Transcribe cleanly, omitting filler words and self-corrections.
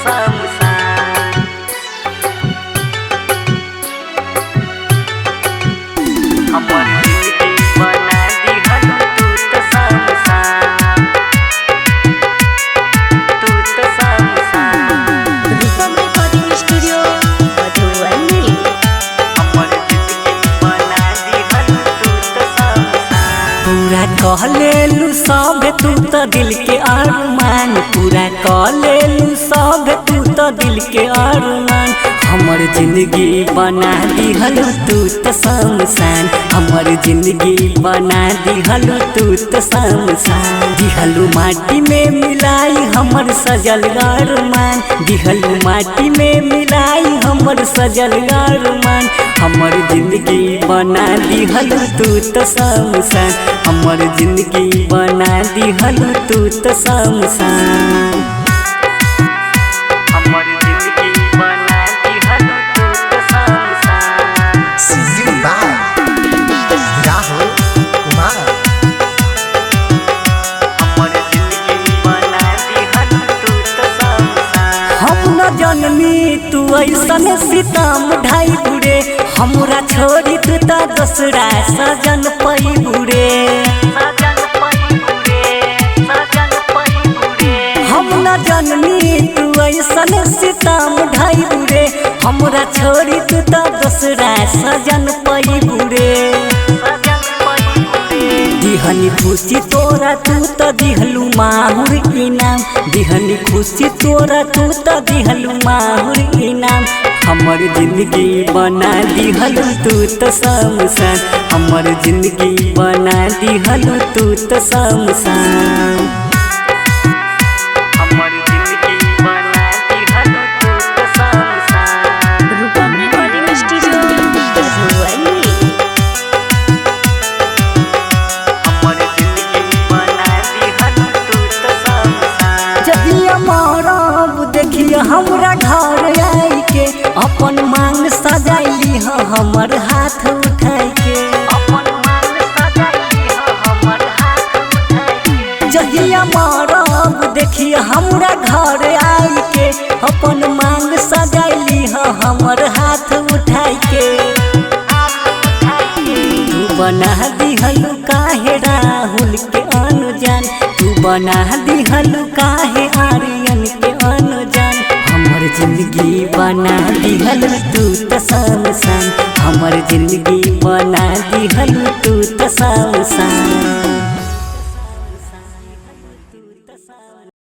शमशान। हमर जिंदगी बना दिहलु तू त शमशान, तू त शमशान। रूपम रिकॉर्डिंग स्टूडियो मधुबनी। हमर जिंदगी बना दिहलु तू त शमशान। पूरा कह लेलू सब तू तो दिल के अरमान, पूरा कह लेलू सब तू तो दिल के अरमान। हमर जिंदगी बना दिहलु तू तो शमशान, हमर जिंदगी बना दिहलु तू तो शमशान। दिहलु माटी में मिलाई हमर सजल अरमान, दिहलु माटी में मिलाई हमर सजल अरमान। हमर जिंदगी बना दिहलु तू तो शमशान, हमर जिंदगी बना दिहलु तू तो शमशान। हमर जिंदगी बना दिहलु तू त शमशान। Singing by Rahul Kumar. हमर जिंदगी बना दिहलु तू त शमशान। हम न जननी तू ऐसन सीतम ढाई बुरे, हमरा छोड़ी तू तो दूसरा सजन पई बुरे। सजन पईबुरे, सजन पईबुरे। हम न जननी तू ऐसन सीतम ढाई बुरे, हमरा छोड़ी तू तो दूसरा सजन पई बुरे। सजन पईबुरे। दिहनी खुशी तोरा तू तो दिहलू माहुर इनाम, दिहनी खुशी तोरा तू तो दिहलू माहुर इनाम। हमर जिंदगी बना दिहलू तू तो शमशान, हमर जिंदगी बना दिहलू तू तो शमशान। हमर जिंदगी बना दिहलु तू त शमशान। रूपम रिकॉर्डिंग स्टूडियो मधुबनी। हमर जिंदगी बना दिहलु तू त शमशान। जहिया मरब देखिए हमरा घर आई के, अपन मांग सजाइली हमर हाथ उठाई के। अपन मान सजाई हमर हाथ उठाई के। जहिया मरब देखिए हमरा घर आई के, अपन मांग सजाइली हमर हाथ उठाई के। तू बना दिहलु काहे राहुल के अनुजान, तू बना दिहलु काहे आर्यन के अनुजान। हमर जिंदगी बना दिहलु तू तो शमशान, हमर जिंदगी बना दिहलु तू तो शमशान।